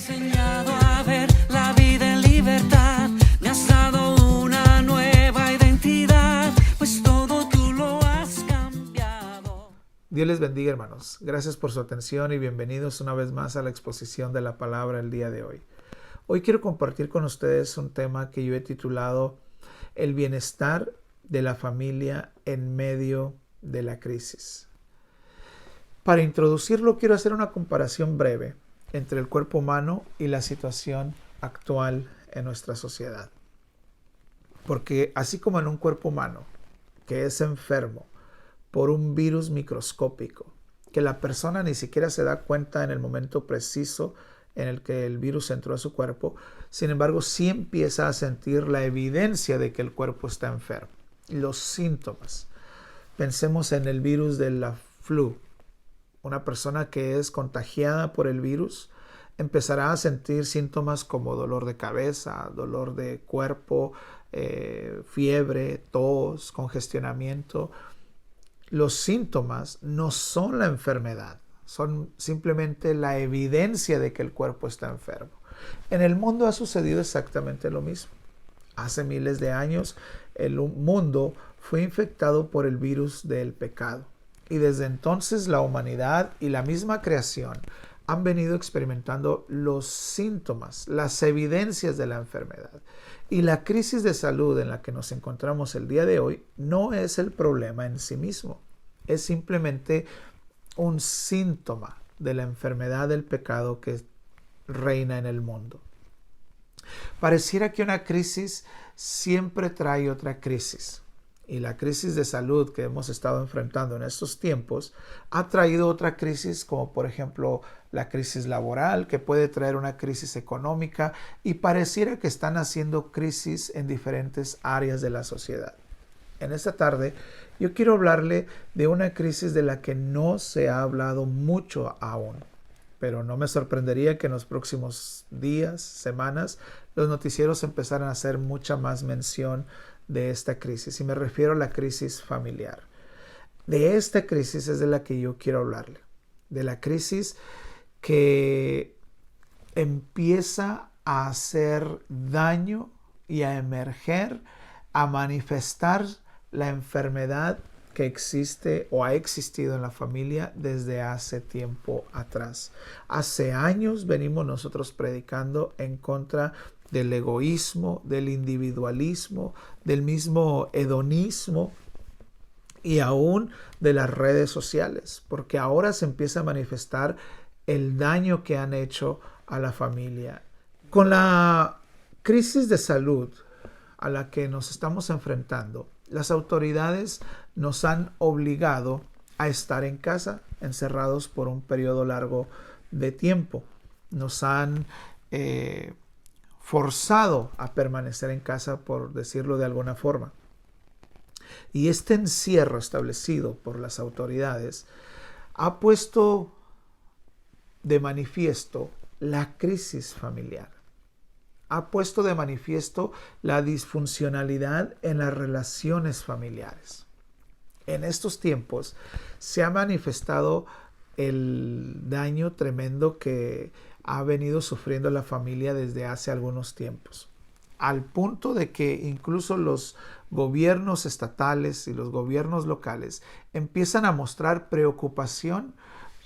enseñado a ver la vida en libertad, me has dado una nueva identidad, pues todo tú lo has cambiado. Dios les bendiga, hermanos. Gracias por su atención y bienvenidos una vez más a la exposición de la palabra el día de hoy. Hoy quiero compartir con ustedes un tema que yo he titulado El bienestar de la familia en medio de la crisis. Para introducirlo, quiero hacer una comparación breve entre el cuerpo humano y la situación actual en nuestra sociedad. Porque así como en un cuerpo humano que es enfermo por un virus microscópico, que la persona ni siquiera se da cuenta en el momento preciso en el que el virus entró a su cuerpo, sin embargo sí empieza a sentir la evidencia de que el cuerpo está enfermo, los síntomas. Pensemos en el virus de la flu. Una persona que es contagiada por el virus empezará a sentir síntomas como dolor de cabeza, dolor de cuerpo, fiebre, tos, congestionamiento. Los síntomas no son la enfermedad, son simplemente la evidencia de que el cuerpo está enfermo. En el mundo ha sucedido exactamente lo mismo. Hace miles de años el mundo fue infectado por el virus del pecado. Y desde entonces la humanidad y la misma creación han venido experimentando los síntomas, las evidencias de la enfermedad. Y la crisis de salud en la que nos encontramos el día de hoy no es el problema en sí mismo. Es simplemente un síntoma de la enfermedad del pecado que reina en el mundo. Pareciera que una crisis siempre trae otra crisis. Y la crisis de salud que hemos estado enfrentando en estos tiempos ha traído otra crisis, como por ejemplo la crisis laboral, que puede traer una crisis económica, y pareciera que están haciendo crisis en diferentes áreas de la sociedad. En esta tarde yo quiero hablarle de una crisis de la que no se ha hablado mucho aún, pero no me sorprendería que en los próximos días, semanas, los noticieros empezaran a hacer mucha más mención de esta crisis, y me refiero a la crisis familiar. De esta crisis es de la que yo quiero hablarle, de la crisis que empieza a hacer daño y a emerger, a manifestar la enfermedad que existe o ha existido en la familia desde hace tiempo atrás. Hace años venimos nosotros predicando en contra del egoísmo, del individualismo, del mismo hedonismo y aún de las redes sociales, porque ahora se empieza a manifestar el daño que han hecho a la familia. Con la crisis de salud a la que nos estamos enfrentando, las autoridades nos han obligado a estar en casa, encerrados por un periodo largo de tiempo. Nos han forzado a permanecer en casa, por decirlo de alguna forma. Y este encierro establecido por las autoridades ha puesto de manifiesto la crisis familiar. Ha puesto de manifiesto la disfuncionalidad en las relaciones familiares. En estos tiempos se ha manifestado el daño tremendo que ha venido sufriendo la familia desde hace algunos tiempos, al punto de que incluso los gobiernos estatales y los gobiernos locales empiezan a mostrar preocupación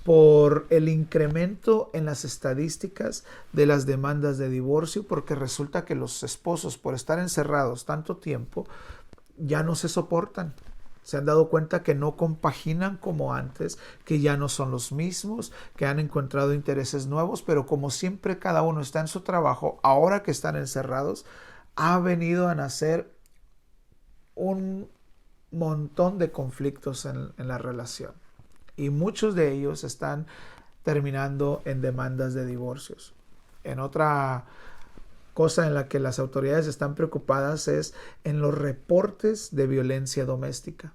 por el incremento en las estadísticas de las demandas de divorcio, porque resulta que los esposos, por estar encerrados tanto tiempo, ya no se soportan. Se han dado cuenta que no compaginan como antes, que ya no son los mismos, que han encontrado intereses nuevos, pero como siempre cada uno está en su trabajo, ahora que están encerrados, ha venido a nacer un montón de conflictos en la relación. Y muchos de ellos están terminando en demandas de divorcios. En otra cosa en la que las autoridades están preocupadas es en los reportes de violencia doméstica,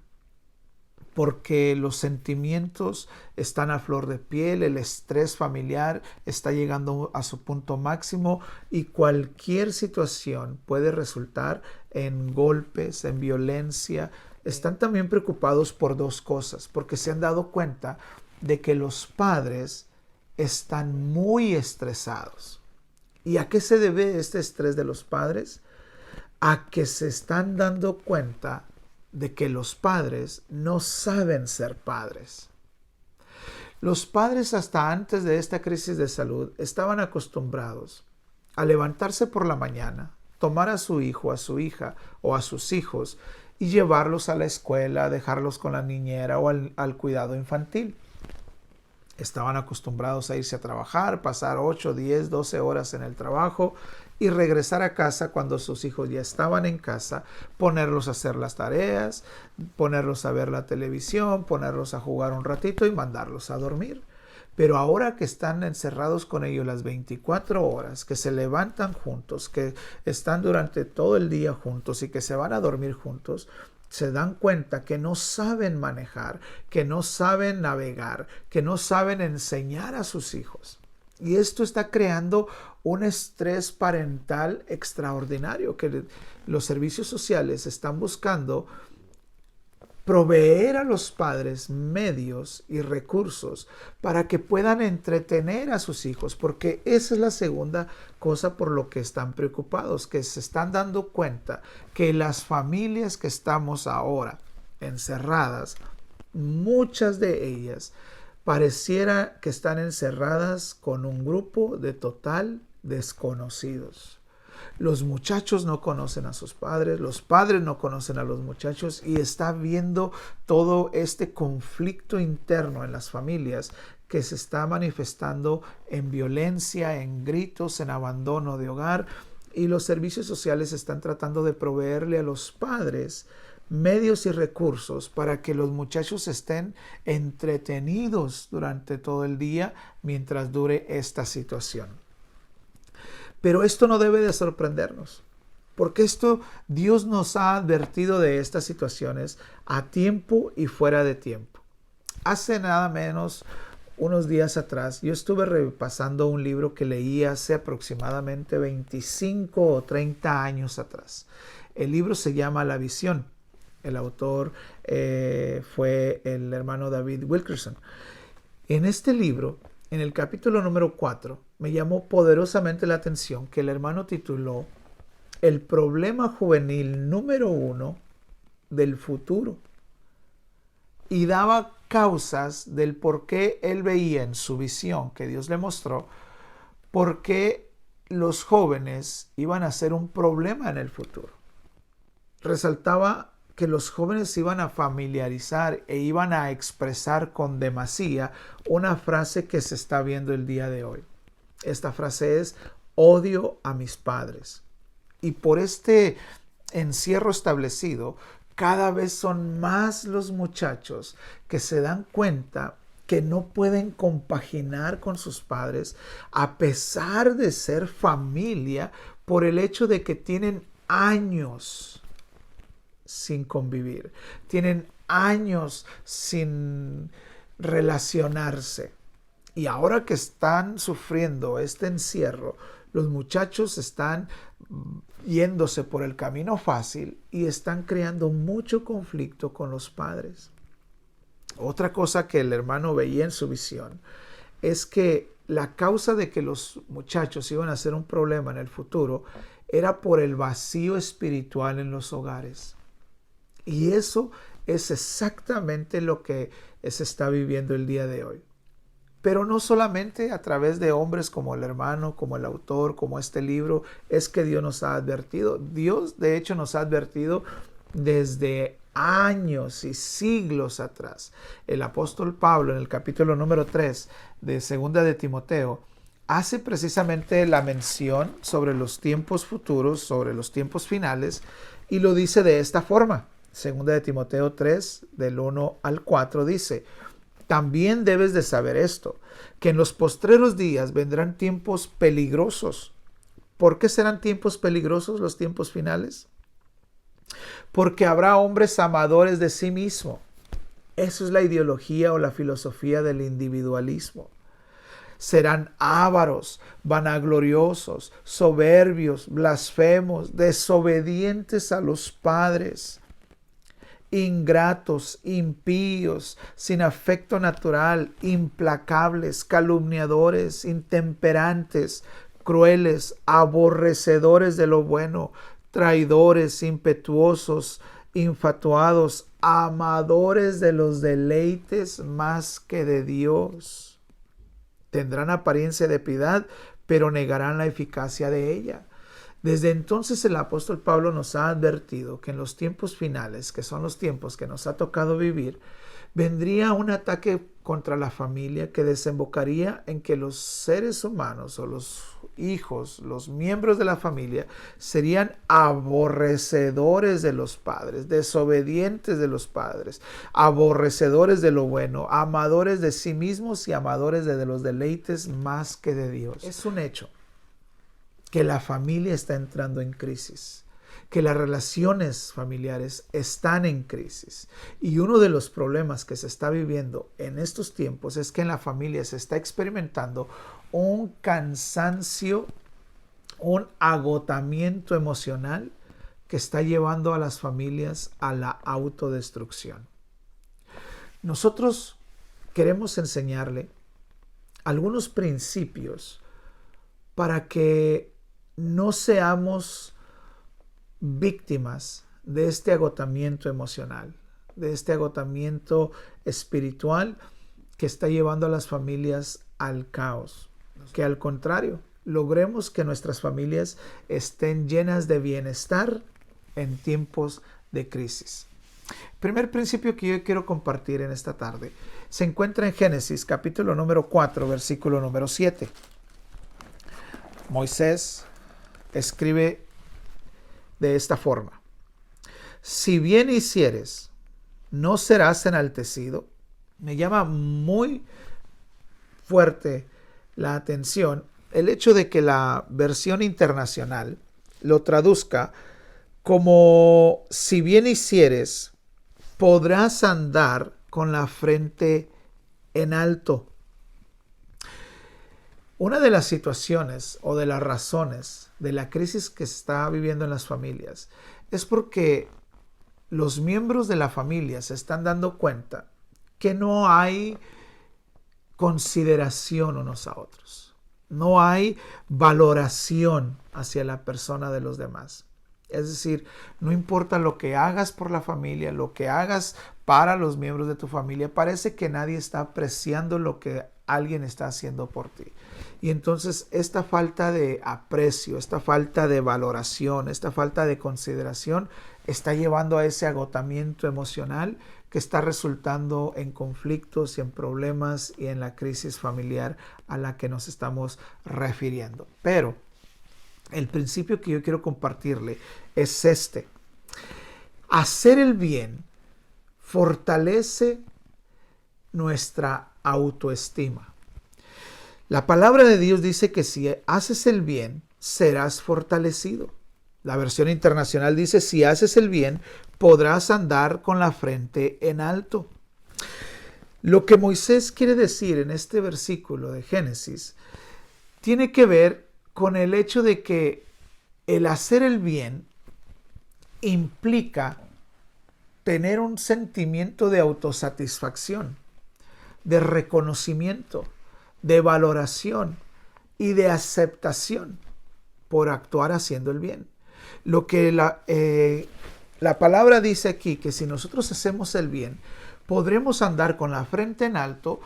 porque los sentimientos están a flor de piel, el estrés familiar está llegando a su punto máximo y cualquier situación puede resultar en golpes, en violencia. Están también preocupados por dos cosas, porque se han dado cuenta de que los padres están muy estresados. ¿Y a qué se debe este estrés de los padres? A que se están dando cuenta de que los padres no saben ser padres. Los padres hasta antes de esta crisis de salud estaban acostumbrados a levantarse por la mañana, tomar a su hijo, a su hija o a sus hijos y llevarlos a la escuela, dejarlos con la niñera o al cuidado infantil. Estaban acostumbrados a irse a trabajar, pasar 8, 10, 12 horas en el trabajo y regresar a casa cuando sus hijos ya estaban en casa, ponerlos a hacer las tareas, ponerlos a ver la televisión, ponerlos a jugar un ratito y mandarlos a dormir. Pero ahora que están encerrados con ellos las 24 horas, que se levantan juntos, que están durante todo el día juntos y que se van a dormir juntos, se dan cuenta que no saben manejar, que no saben navegar, que no saben enseñar a sus hijos. Y esto está creando un estrés parental extraordinario que los servicios sociales están buscando proveer a los padres medios y recursos para que puedan entretener a sus hijos, porque esa es la segunda cosa por lo que están preocupados, que se están dando cuenta que las familias que estamos ahora encerradas, muchas de ellas pareciera que están encerradas con un grupo de total desconocidos. Los muchachos no conocen a sus padres, los padres no conocen a los muchachos y está viendo todo este conflicto interno en las familias que se está manifestando en violencia, en gritos, en abandono de hogar, y los servicios sociales están tratando de proveerle a los padres medios y recursos para que los muchachos estén entretenidos durante todo el día mientras dure esta situación. Pero esto no debe de sorprendernos, porque Dios nos ha advertido de estas situaciones a tiempo y fuera de tiempo. Hace nada menos unos días atrás, yo estuve repasando un libro que leí hace aproximadamente 25 o 30 años atrás. El libro se llama La Visión. El autor fue el hermano David Wilkerson. En este libro, en el capítulo número 4, me llamó poderosamente la atención que el hermano tituló El problema juvenil número 1 del futuro. Y daba causas del por qué él veía en su visión que Dios le mostró, por qué los jóvenes iban a ser un problema en el futuro. Resaltaba que los jóvenes se iban a familiarizar e iban a expresar con demasía una frase que se está viendo el día de hoy. Esta frase es: odio a mis padres. Y por este encierro establecido, cada vez son más los muchachos que se dan cuenta que no pueden compaginar con sus padres a pesar de ser familia, por el hecho de que tienen años sin convivir, tienen años sin relacionarse. Y ahora que están sufriendo este encierro, los muchachos están yéndose por el camino fácil y están creando mucho conflicto con los padres. Otra cosa que el hermano veía en su visión es que la causa de que los muchachos iban a ser un problema en el futuro era por el vacío espiritual en los hogares. Y eso es exactamente lo que se está viviendo el día de hoy. Pero no solamente a través de hombres como el hermano, como el autor, como este libro, es que Dios nos ha advertido. Dios, de hecho, nos ha advertido desde años y siglos atrás. El apóstol Pablo, en el capítulo número 3 de 2 de Timoteo, hace precisamente la mención sobre los tiempos futuros, sobre los tiempos finales, y lo dice de esta forma. 2 de Timoteo 3, del 1 al 4, dice: también debes de saber esto, que en los postreros días vendrán tiempos peligrosos. ¿Por qué serán tiempos peligrosos los tiempos finales? Porque habrá hombres amadores de sí mismo. Eso es la ideología o la filosofía del individualismo. Serán ávaros, vanagloriosos, soberbios, blasfemos, desobedientes a los padres, ingratos, impíos, sin afecto natural, implacables, calumniadores, intemperantes, crueles, aborrecedores de lo bueno, traidores, impetuosos, infatuados, amadores de los deleites más que de Dios. Tendrán apariencia de piedad, pero negarán la eficacia de ella. Desde entonces el apóstol Pablo nos ha advertido que en los tiempos finales, que son los tiempos que nos ha tocado vivir, vendría un ataque contra la familia que desembocaría en que los seres humanos o los hijos, los miembros de la familia, serían aborrecedores de los padres, desobedientes de los padres, aborrecedores de lo bueno, amadores de sí mismos y amadores de los deleites más que de Dios. Es un hecho que la familia está entrando en crisis, que las relaciones familiares están en crisis. Y uno de los problemas que se está viviendo en estos tiempos es que en la familia se está experimentando un cansancio, un agotamiento emocional que está llevando a las familias a la autodestrucción. Nosotros queremos enseñarle algunos principios para que no seamos víctimas de este agotamiento emocional, de este agotamiento espiritual que está llevando a las familias al caos. Que al contrario, logremos que nuestras familias estén llenas de bienestar en tiempos de crisis. El primer principio que yo quiero compartir en esta tarde se encuentra en Génesis capítulo número 4, versículo número 7. Moisés escribe de esta forma: si bien hicieres, no serás enaltecido. Me llama muy fuerte la atención el hecho de que la versión internacional lo traduzca como: si bien hicieres, podrás andar con la frente en alto. Una de las situaciones o de las razones de la crisis que se está viviendo en las familias es porque los miembros de la familia se están dando cuenta que no hay consideración unos a otros. No hay valoración hacia la persona de los demás. Es decir, no importa lo que hagas por la familia, lo que hagas para los miembros de tu familia, parece que nadie está apreciando lo que alguien está haciendo por ti. Y entonces esta falta de aprecio, esta falta de valoración, esta falta de consideración está llevando a ese agotamiento emocional que está resultando en conflictos y en problemas y en la crisis familiar a la que nos estamos refiriendo. Pero el principio que yo quiero compartirle es este: hacer el bien fortalece nuestra autoestima. La palabra de Dios dice que si haces el bien, serás fortalecido. La versión internacional dice: si haces el bien, podrás andar con la frente en alto. Lo que Moisés quiere decir en este versículo de Génesis tiene que ver con el hecho de que el hacer el bien implica tener un sentimiento de autosatisfacción, de reconocimiento, de valoración y de aceptación por actuar haciendo el bien. Lo que la palabra dice aquí, que si nosotros hacemos el bien, podremos andar con la frente en alto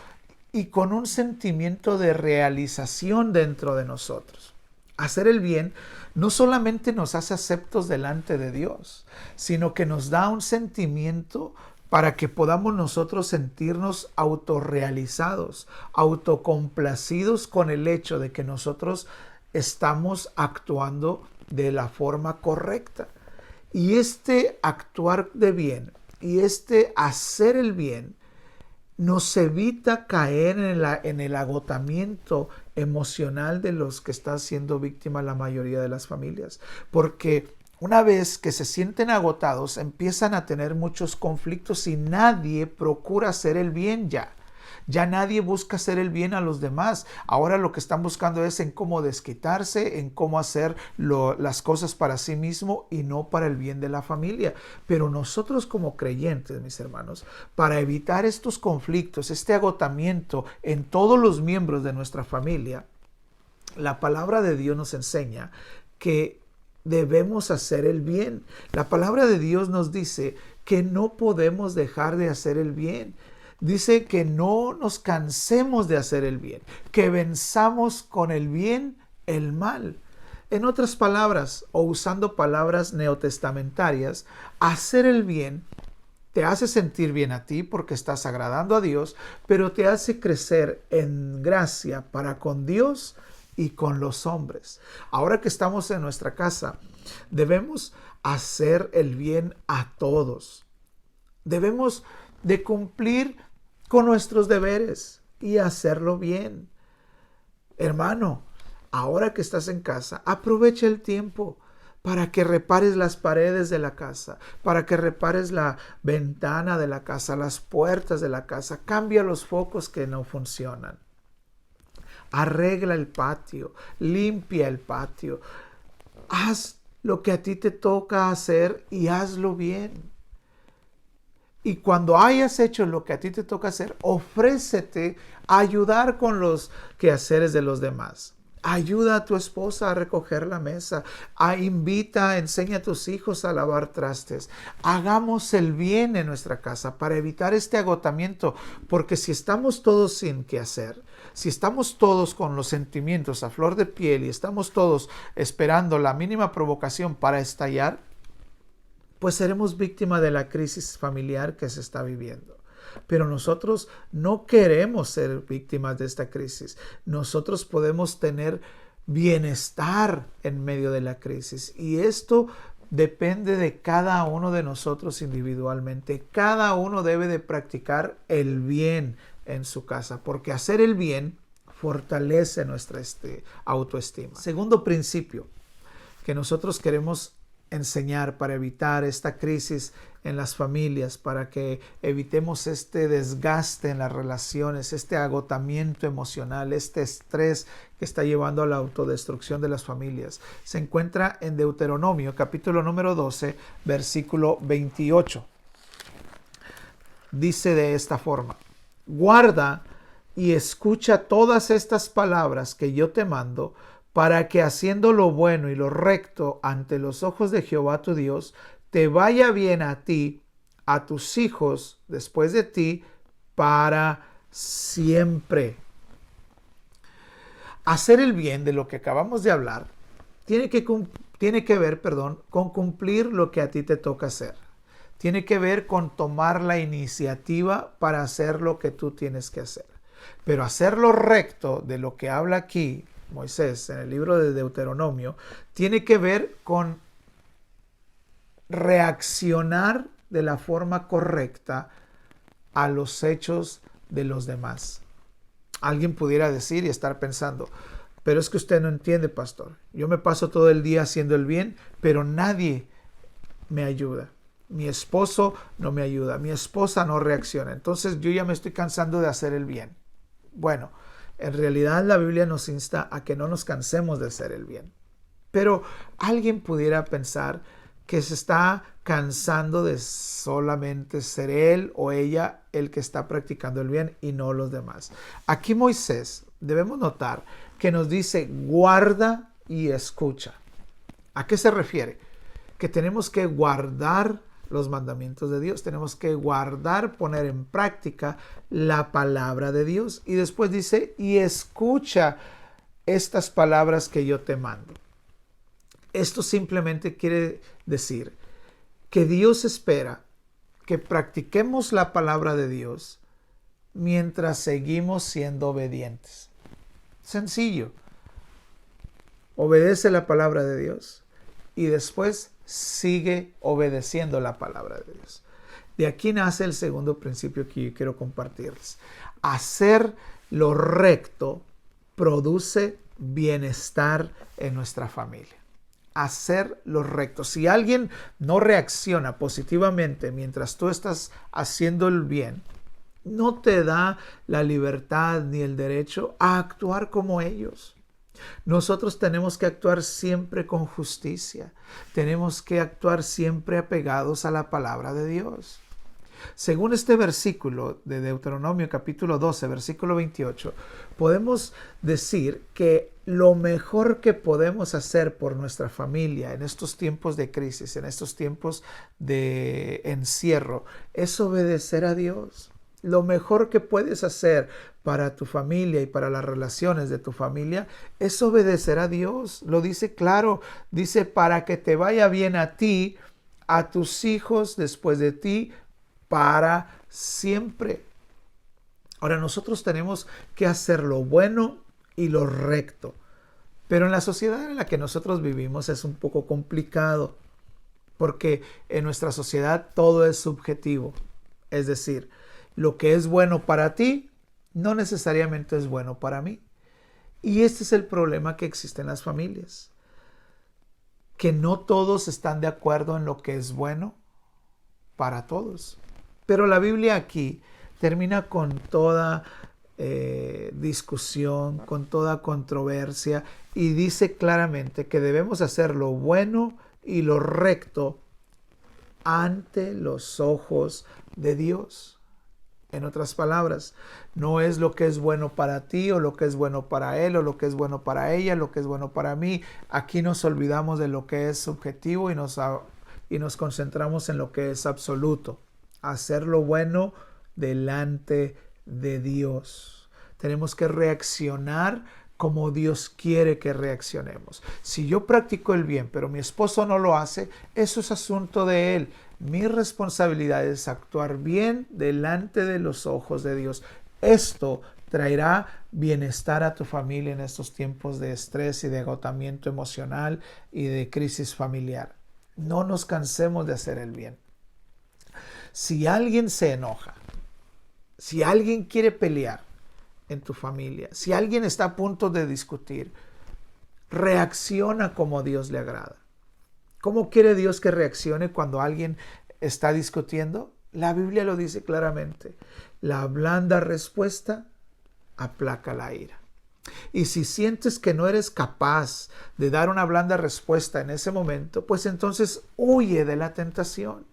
y con un sentimiento de realización dentro de nosotros. Hacer el bien no solamente nos hace aceptos delante de Dios, sino que nos da un sentimiento para que podamos nosotros sentirnos autorrealizados, autocomplacidos con el hecho de que nosotros estamos actuando de la forma correcta. Y este actuar de bien y este hacer el bien nos evita caer en el agotamiento emocional de los que está siendo víctima la mayoría de las familias. Porque una vez que se sienten agotados, empiezan a tener muchos conflictos y nadie procura hacer el bien ya. Ya nadie busca hacer el bien a los demás. Ahora lo que están buscando es en cómo desquitarse, en cómo hacer las cosas para sí mismo y no para el bien de la familia. Pero nosotros como creyentes, mis hermanos, para evitar estos conflictos, este agotamiento en todos los miembros de nuestra familia, La palabra de Dios nos enseña que debemos hacer el bien. La palabra de Dios nos dice que no podemos dejar de hacer el bien. Dice que no nos cansemos de hacer el bien, que venzamos con el bien el mal. En otras palabras, o usando palabras neotestamentarias, hacer el bien te hace sentir bien a ti porque estás agradando a Dios, pero te hace crecer en gracia para con Dios y con los hombres. Ahora que estamos en nuestra casa, debemos hacer el bien a todos. Debemos de cumplir con nuestros deberes y hacerlo bien. Hermano, ahora que estás en casa, aprovecha el tiempo para que repares las paredes de la casa, para que repares la ventana de la casa, las puertas de la casa. Cambia los focos que no funcionan. Arregla el patio, limpia el patio. Haz lo que a ti te toca hacer y hazlo bien. Y cuando hayas hecho lo que a ti te toca hacer, ofrécete a ayudar con los quehaceres de los demás. Ayuda a tu esposa a recoger la mesa. Enseña a tus hijos a lavar trastes. Hagamos el bien en nuestra casa para evitar este agotamiento. Porque si estamos todos sin qué hacer, si estamos todos con los sentimientos a flor de piel y estamos todos esperando la mínima provocación para estallar, pues seremos víctimas de la crisis familiar que se está viviendo. Pero nosotros no queremos ser víctimas de esta crisis. Nosotros podemos tener bienestar en medio de la crisis. Y esto depende de cada uno de nosotros individualmente. Cada uno debe de practicar el bien en su casa, porque hacer el bien fortalece nuestra autoestima. Segundo principio que nosotros queremos enseñar para evitar esta crisis en las familias, para que evitemos este desgaste en las relaciones, este agotamiento emocional, este estrés que está llevando a la autodestrucción de las familias. Se encuentra en Deuteronomio, capítulo número 12, versículo 28. Dice de esta forma: guarda y escucha todas estas palabras que yo te mando, para que haciendo lo bueno y lo recto ante los ojos de Jehová tu Dios, te vaya bien a ti, a tus hijos después de ti, para siempre. Hacer el bien, de lo que acabamos de hablar, tiene que ver con cumplir lo que a ti te toca hacer. Tiene que ver con tomar la iniciativa para hacer lo que tú tienes que hacer. Pero hacer lo recto, de lo que habla aquí Moisés en el libro de Deuteronomio, tiene que ver con reaccionar de la forma correcta a los hechos de los demás. Alguien pudiera decir y estar pensando: pero es que usted no entiende, pastor. Yo me paso todo el día haciendo el bien, pero nadie me ayuda. Mi esposo no me ayuda, mi esposa no reacciona. Entonces yo ya me estoy cansando de hacer el bien. Bueno, en realidad la Biblia nos insta a que no nos cansemos de hacer el bien. Pero alguien pudiera pensar que se está cansando de solamente ser él o ella el que está practicando el bien y no los demás. Aquí Moisés, debemos notar que nos dice: guarda y escucha. ¿A qué se refiere? Que tenemos que guardar los mandamientos de Dios. Tenemos que guardar, poner en práctica la palabra de Dios. Y después dice: y escucha estas palabras que yo te mando. Esto simplemente quiere decir que Dios espera que practiquemos la palabra de Dios mientras seguimos siendo obedientes. Sencillo. Obedece la palabra de Dios y después sigue obedeciendo la palabra de Dios. De aquí nace el segundo principio que yo quiero compartirles. Hacer lo recto produce bienestar en nuestra familia. Hacer lo recto. Si alguien no reacciona positivamente mientras tú estás haciendo el bien, no te da la libertad ni el derecho a actuar como ellos. Nosotros tenemos que actuar siempre con justicia. Tenemos que actuar siempre apegados a la palabra de Dios. Según este versículo de Deuteronomio capítulo 12, versículo 28, podemos decir que lo mejor que podemos hacer por nuestra familia en estos tiempos de crisis, en estos tiempos de encierro, es obedecer a Dios. Lo mejor que puedes hacer para tu familia y para las relaciones de tu familia es obedecer a Dios. Lo dice claro, dice para que te vaya bien a ti, a tus hijos después de ti, para siempre. Ahora nosotros tenemos que hacer lo bueno y lo recto. Pero en la sociedad en la que nosotros vivimos es un poco complicado, porque en nuestra sociedad todo es subjetivo. Es decir, lo que es bueno para ti no necesariamente es bueno para mí. Y este es el problema que existe en las familias, que no todos están de acuerdo en lo que es bueno para todos. Pero la Biblia aquí termina con toda discusión, con toda controversia, y dice claramente que debemos hacer lo bueno y lo recto ante los ojos de Dios. En otras palabras, no es lo que es bueno para ti o lo que es bueno para él o lo que es bueno para ella, lo que es bueno para mí. Aquí nos olvidamos de lo que es subjetivo y nos concentramos en lo que es absoluto. Hacer lo bueno delante de Dios. Tenemos que reaccionar como Dios quiere que reaccionemos. Si yo practico el bien, pero mi esposo no lo hace, eso es asunto de él. Mi responsabilidad es actuar bien delante de los ojos de Dios. Esto traerá bienestar a tu familia en estos tiempos de estrés y de agotamiento emocional y de crisis familiar. No nos cansemos de hacer el bien. Si alguien se enoja, si alguien quiere pelear en tu familia, si alguien está a punto de discutir, reacciona como Dios le agrada. ¿Cómo quiere Dios que reaccione cuando alguien está discutiendo? La Biblia lo dice claramente. La blanda respuesta aplaca la ira. Y si sientes que no eres capaz de dar una blanda respuesta en ese momento, pues entonces huye de la tentación.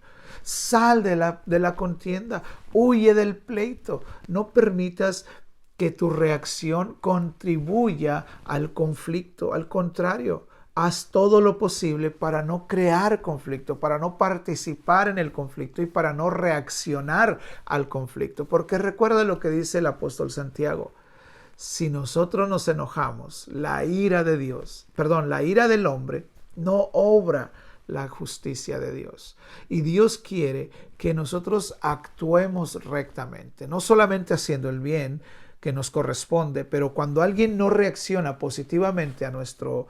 Sal de la contienda, huye del pleito. No permitas que tu reacción contribuya al conflicto. Al contrario, haz todo lo posible para no crear conflicto, para no participar en el conflicto y para no reaccionar al conflicto. Porque recuerda lo que dice el apóstol Santiago. Si nosotros nos enojamos, la ira del hombre no obra la justicia de Dios. Y Dios quiere que nosotros actuemos rectamente, no solamente haciendo el bien que nos corresponde, pero cuando alguien no reacciona positivamente a nuestro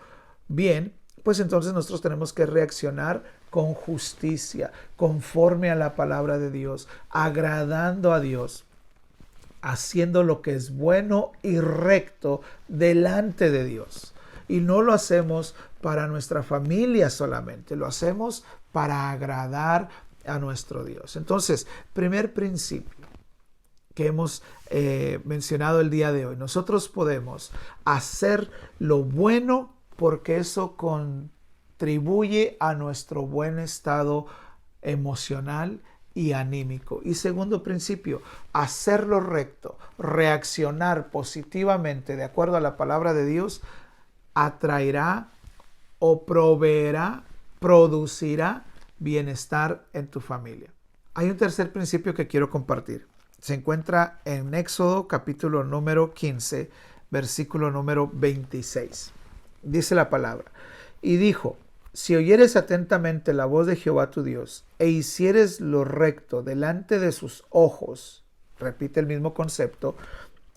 bien, pues entonces nosotros tenemos que reaccionar con justicia, conforme a la palabra de Dios, agradando a Dios, haciendo lo que es bueno y recto delante de Dios. Y no lo hacemos para nuestra familia solamente, lo hacemos para agradar a nuestro Dios. Entonces, primer principio que hemos mencionado el día de hoy, nosotros podemos hacer lo bueno porque eso contribuye a nuestro buen estado emocional y anímico. Y segundo principio, hacer lo recto, reaccionar positivamente de acuerdo a la palabra de Dios, atraerá o proveerá, producirá bienestar en tu familia. Hay un tercer principio que quiero compartir. Se encuentra en Éxodo capítulo número 15, versículo número 26. Dice la palabra: y dijo, si oyeres atentamente la voz de Jehová tu Dios, e hicieres lo recto delante de sus ojos, repite el mismo concepto,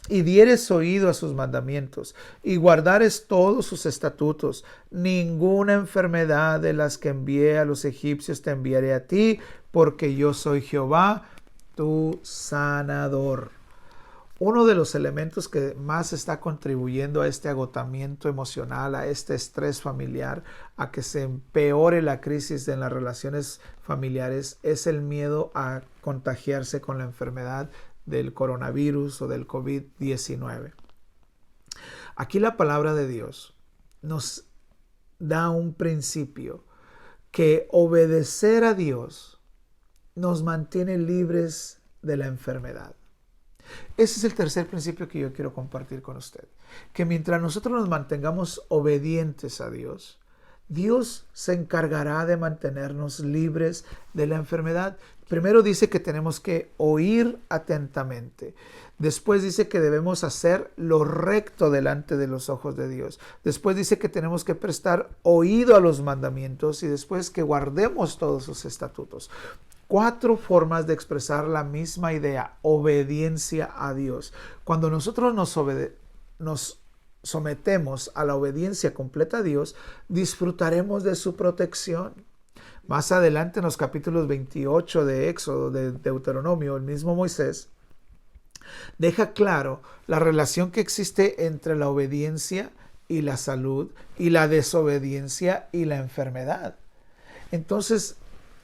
y dieres oído a sus mandamientos, y guardares todos sus estatutos, ninguna enfermedad de las que envié a los egipcios te enviaré a ti, porque yo soy Jehová, tu sanador. Uno de los elementos que más está contribuyendo a este agotamiento emocional, a este estrés familiar, a que se empeore la crisis en las relaciones familiares, es el miedo a contagiarse con la enfermedad del coronavirus o del COVID-19. Aquí la palabra de Dios nos da un principio que obedecer a Dios nos mantiene libres de la enfermedad. Ese es el tercer principio que yo quiero compartir con usted. Que mientras nosotros nos mantengamos obedientes a Dios, Dios se encargará de mantenernos libres de la enfermedad. Primero dice que tenemos que oír atentamente. Después dice que debemos hacer lo recto delante de los ojos de Dios. Después dice que tenemos que prestar oído a los mandamientos y después que guardemos todos sus estatutos. 4 formas de expresar la misma idea: obediencia a Dios. Cuando nosotros nos sometemos a la obediencia completa a Dios, disfrutaremos de su protección. Más adelante en los capítulos 28 de Éxodo, de Deuteronomio, el mismo Moisés deja claro la relación que existe entre la obediencia y la salud y la desobediencia y la enfermedad. Entonces,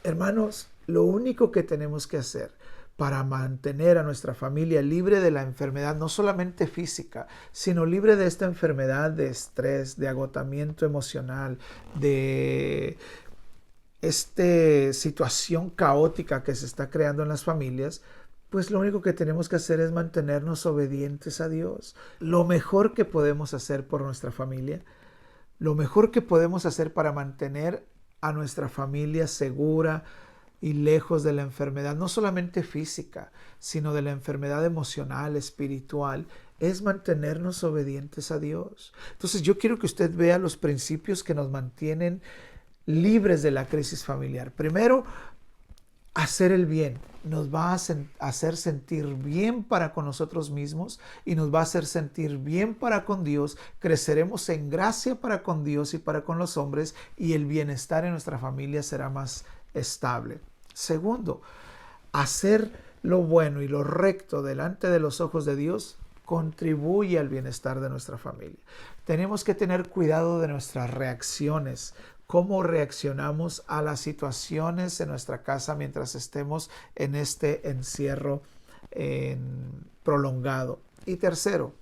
hermanos, lo único que tenemos que hacer para mantener a nuestra familia libre de la enfermedad, no solamente física, sino libre de esta enfermedad de estrés, de agotamiento emocional, de esta situación caótica que se está creando en las familias, pues lo único que tenemos que hacer es mantenernos obedientes a Dios. Lo mejor que podemos hacer por nuestra familia, lo mejor que podemos hacer para mantener a nuestra familia segura y lejos de la enfermedad, no solamente física, sino de la enfermedad emocional, espiritual, es mantenernos obedientes a Dios. Entonces yo quiero que usted vea los principios que nos mantienen libres de la crisis familiar. Primero, hacer el bien nos va a hacer sentir bien para con nosotros mismos y nos va a hacer sentir bien para con Dios. Creceremos en gracia para con Dios y para con los hombres y el bienestar en nuestra familia será más estable. Segundo, hacer lo bueno y lo recto delante de los ojos de Dios contribuye al bienestar de nuestra familia. Tenemos que tener cuidado de nuestras reacciones, cómo reaccionamos a las situaciones en nuestra casa mientras estemos en este encierro prolongado. Y tercero,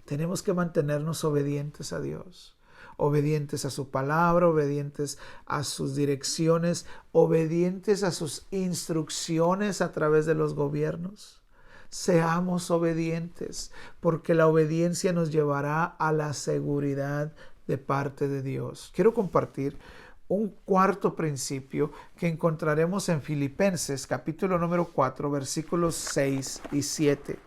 tenemos que mantenernos obedientes a Dios, obedientes a su palabra, obedientes a sus direcciones, obedientes a sus instrucciones a través de los gobiernos. Seamos obedientes, porque la obediencia nos llevará a la seguridad de parte de Dios. Quiero compartir un cuarto principio que encontraremos en Filipenses capítulo número 4 versículos 6 y 7.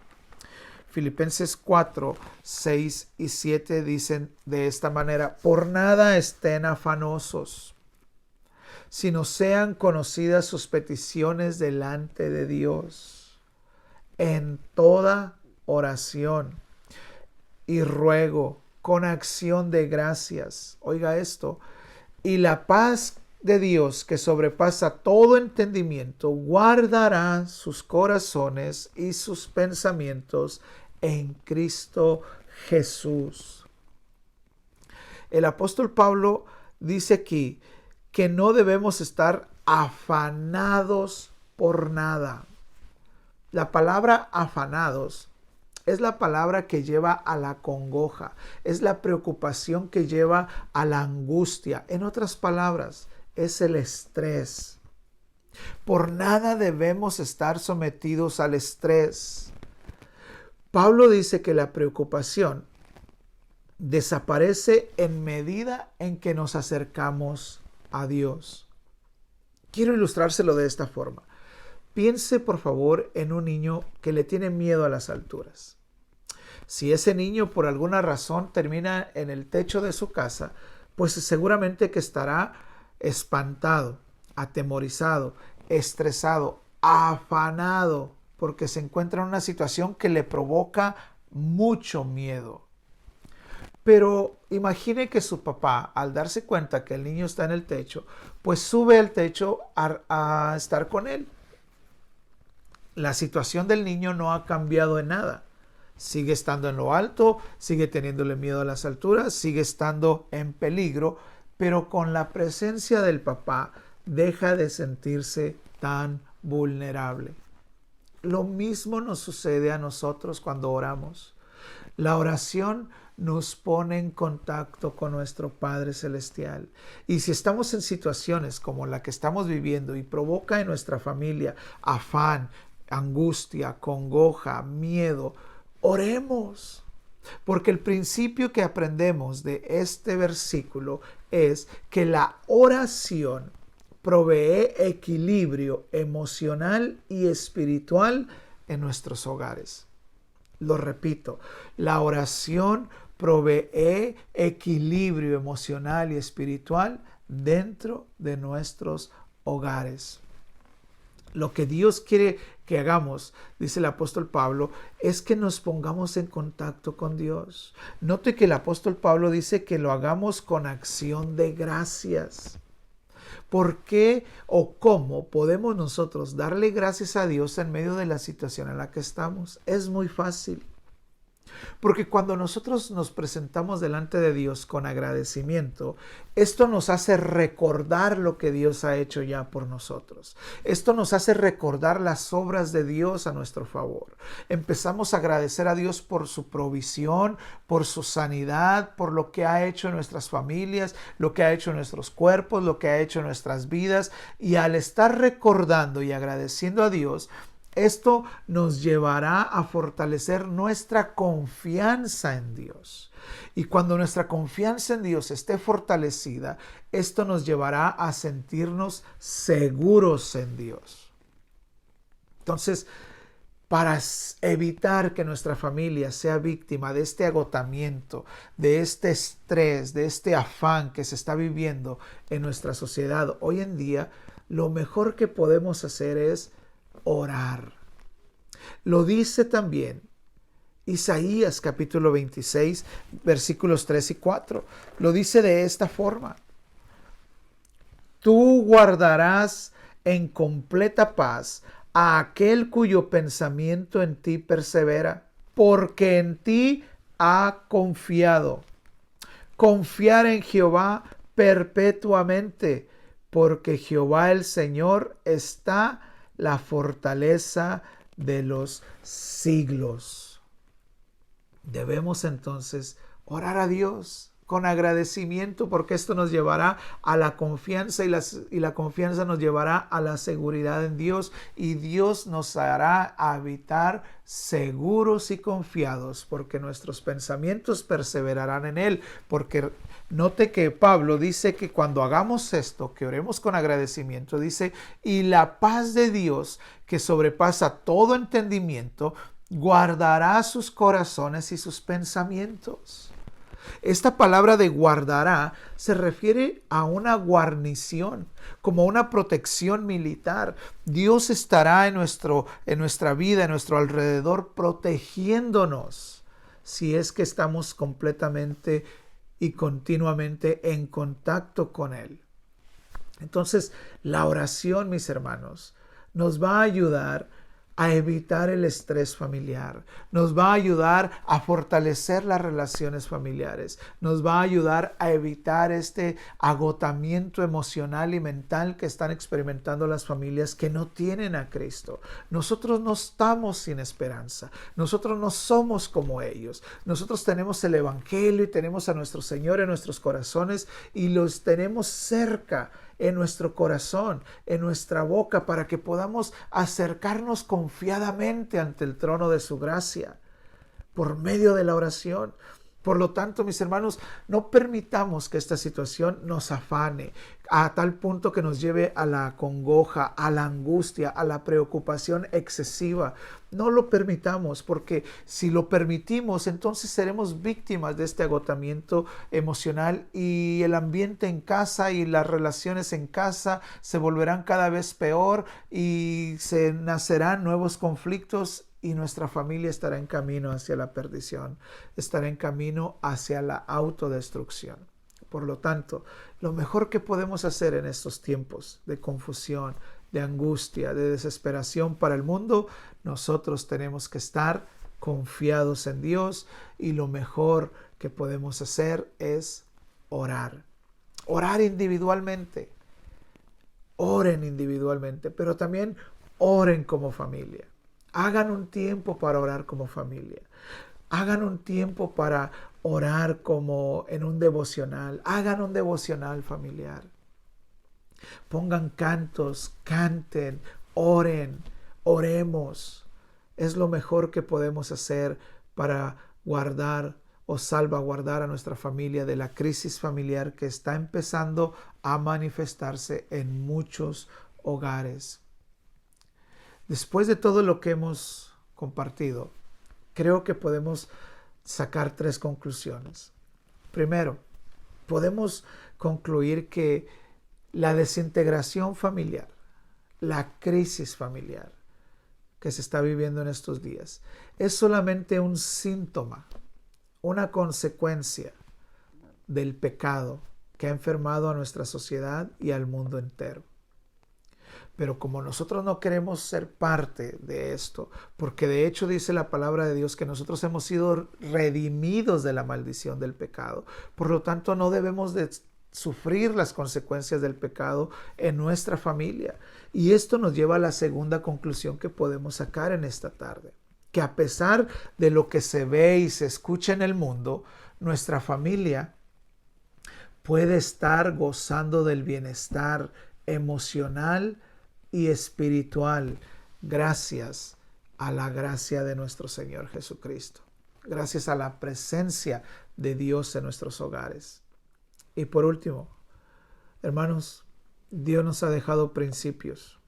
Filipenses 4, 6 y 7 dicen de esta manera: por nada estén afanosos, sino sean conocidas sus peticiones delante de Dios en toda oración y ruego con acción de gracias. Oiga esto. Y la paz de Dios, que sobrepasa todo entendimiento, guardará sus corazones y sus pensamientos en Cristo Jesús. El apóstol Pablo dice aquí que no debemos estar afanados por nada. La palabra afanados es la palabra que lleva a la congoja, es la preocupación que lleva a la angustia. En otras palabras, es el estrés. Por nada debemos estar sometidos al estrés. Pablo dice que la preocupación desaparece en medida en que nos acercamos a Dios. Quiero ilustrárselo de esta forma. Piense, por favor, en un niño que le tiene miedo a las alturas. Si ese niño por alguna razón termina en el techo de su casa, pues seguramente que estará espantado, atemorizado, estresado, afanado, porque se encuentra en una situación que le provoca mucho miedo. Pero imagine que su papá, al darse cuenta que el niño está en el techo, pues sube al techo a estar con él. La situación del niño no ha cambiado en nada. Sigue estando en lo alto, sigue teniéndole miedo a las alturas, sigue estando en peligro, pero con la presencia del papá deja de sentirse tan vulnerable. Lo mismo nos sucede a nosotros cuando oramos. La oración nos pone en contacto con nuestro Padre Celestial. Y si estamos en situaciones como la que estamos viviendo y provoca en nuestra familia afán, angustia, congoja, miedo, oremos. Porque el principio que aprendemos de este versículo es que la oración provee equilibrio emocional y espiritual en nuestros hogares. Lo repito, la oración provee equilibrio emocional y espiritual dentro de nuestros hogares. Lo que Dios quiere que hagamos, dice el apóstol Pablo, es que nos pongamos en contacto con Dios. Note que el apóstol Pablo dice que lo hagamos con acción de gracias. ¿Por qué o cómo podemos nosotros darle gracias a Dios en medio de la situación en la que estamos? Es muy fácil. Porque cuando nosotros nos presentamos delante de Dios con agradecimiento, esto nos hace recordar lo que Dios ha hecho ya por nosotros. Esto nos hace recordar las obras de Dios a nuestro favor. Empezamos a agradecer a Dios por su provisión, por su sanidad, por lo que ha hecho en nuestras familias, lo que ha hecho en nuestros cuerpos, lo que ha hecho en nuestras vidas. Y al estar recordando y agradeciendo a Dios, esto nos llevará a fortalecer nuestra confianza en Dios. Y cuando nuestra confianza en Dios esté fortalecida, esto nos llevará a sentirnos seguros en Dios. Entonces, para evitar que nuestra familia sea víctima de este agotamiento, de este estrés, de este afán que se está viviendo en nuestra sociedad hoy en día, lo mejor que podemos hacer es orar. Lo dice también Isaías capítulo 26, versículos 3 y 4. Lo dice de esta forma: tú guardarás en completa paz a aquel cuyo pensamiento en ti persevera, porque en ti ha confiado. Confiar en Jehová perpetuamente, porque Jehová el Señor está la fortaleza de los siglos. Debemos entonces orar a Dios con agradecimiento, porque esto nos llevará a la confianza y la confianza nos llevará a la seguridad en Dios, y Dios nos hará habitar seguros y confiados, porque nuestros pensamientos perseverarán en Él. Porque note que Pablo dice que cuando hagamos esto, que oremos con agradecimiento, dice, y la paz de Dios, que sobrepasa todo entendimiento, guardará sus corazones y sus pensamientos. Esta palabra de guardará se refiere a una guarnición, como una protección militar. Dios estará en nuestra vida, en nuestro alrededor, protegiéndonos, si es que estamos completamente y continuamente en contacto con Él. Entonces, la oración, mis hermanos, nos va a ayudar a evitar el estrés familiar, nos va a ayudar a fortalecer las relaciones familiares, nos va a ayudar a evitar este agotamiento emocional y mental que están experimentando las familias que no tienen a Cristo. Nosotros no estamos sin esperanza, nosotros no somos como ellos, nosotros tenemos el Evangelio y tenemos a nuestro Señor en nuestros corazones y los tenemos cerca en nuestro corazón, en nuestra boca, para que podamos acercarnos confiadamente ante el trono de su gracia por medio de la oración. Por lo tanto, mis hermanos, no permitamos que esta situación nos afane a tal punto que nos lleve a la congoja, a la angustia, a la preocupación excesiva. No lo permitamos, porque si lo permitimos, entonces seremos víctimas de este agotamiento emocional, y el ambiente en casa y las relaciones en casa se volverán cada vez peor y se nacerán nuevos conflictos. Y nuestra familia estará en camino hacia la perdición, estará en camino hacia la autodestrucción. Por lo tanto, lo mejor que podemos hacer en estos tiempos de confusión, de angustia, de desesperación para el mundo, nosotros tenemos que estar confiados en Dios, y lo mejor que podemos hacer es orar. Orar individualmente. Oren individualmente, pero también oren como familia. Hagan un tiempo para orar como familia. Hagan un tiempo para orar como en un devocional. Hagan un devocional familiar. Pongan cantos, canten, oren. Oremos. Es lo mejor que podemos hacer para guardar o salvaguardar a nuestra familia de la crisis familiar que está empezando a manifestarse en muchos hogares. Después de todo lo que hemos compartido, creo que podemos sacar 3 conclusiones. Primero, podemos concluir que la desintegración familiar, la crisis familiar que se está viviendo en estos días, es solamente un síntoma, una consecuencia del pecado que ha enfermado a nuestra sociedad y al mundo entero. Pero como nosotros no queremos ser parte de esto, porque de hecho dice la palabra de Dios que nosotros hemos sido redimidos de la maldición del pecado, por lo tanto no debemos de sufrir las consecuencias del pecado en nuestra familia. Y esto nos lleva a la segunda conclusión que podemos sacar en esta tarde, que a pesar de lo que se ve y se escucha en el mundo, nuestra familia puede estar gozando del bienestar emocional y espiritual gracias a la gracia de nuestro Señor Jesucristo, gracias a la presencia de Dios en nuestros hogares. Y por último, hermanos, Dios nos ha dejado principios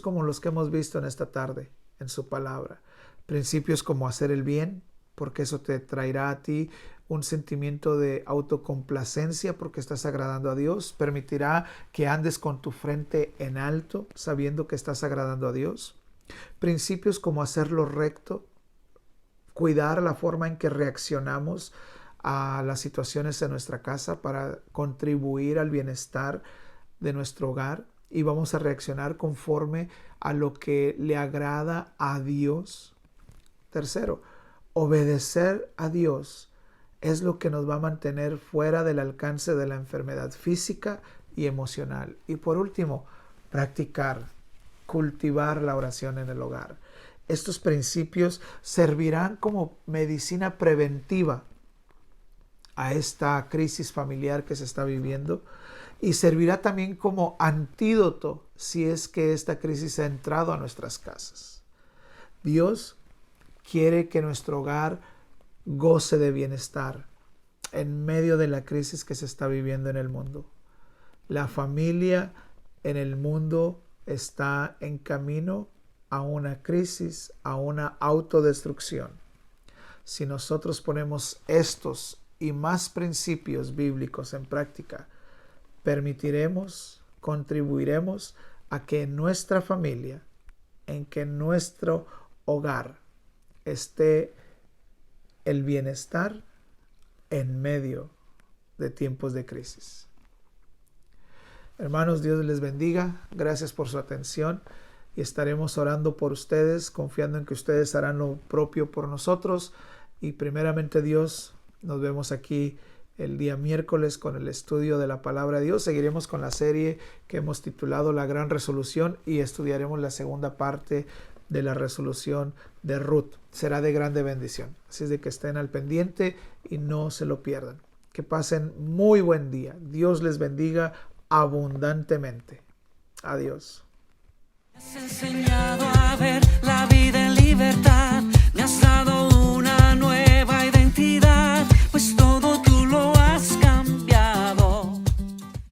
como los que hemos visto en esta tarde en su palabra, principios como hacer el bien, porque eso te traerá a ti un sentimiento de autocomplacencia porque estás agradando a Dios, permitirá que andes con tu frente en alto sabiendo que estás agradando a Dios. Principios como hacer lo recto, cuidar la forma en que reaccionamos a las situaciones en nuestra casa para contribuir al bienestar de nuestro hogar, y vamos a reaccionar conforme a lo que le agrada a Dios. Tercero, obedecer a Dios es lo que nos va a mantener fuera del alcance de la enfermedad física y emocional. Y por último, practicar, cultivar la oración en el hogar. Estos principios servirán como medicina preventiva a esta crisis familiar que se está viviendo, y servirá también como antídoto si es que esta crisis ha entrado a nuestras casas. Dios quiere que nuestro hogar goce de bienestar en medio de la crisis que se está viviendo en el mundo. La familia en el mundo está en camino a una crisis, a una autodestrucción. Si nosotros ponemos estos y más principios bíblicos en práctica, contribuiremos a que en nuestra familia, en que en nuestro hogar esté el bienestar en medio de tiempos de crisis. Hermanos, Dios les bendiga. Gracias por su atención y estaremos orando por ustedes, confiando en que ustedes harán lo propio por nosotros. Y primeramente Dios, nos vemos aquí el día miércoles con el estudio de la palabra de Dios. Seguiremos con la serie que hemos titulado La Gran Resolución y estudiaremos la segunda parte de la resolución de Ruth. Será de grande bendición. Así es de que estén al pendiente y no se lo pierdan. Que pasen muy buen día. Dios les bendiga abundantemente. Adiós. Me has enseñado a ver la vida en libertad.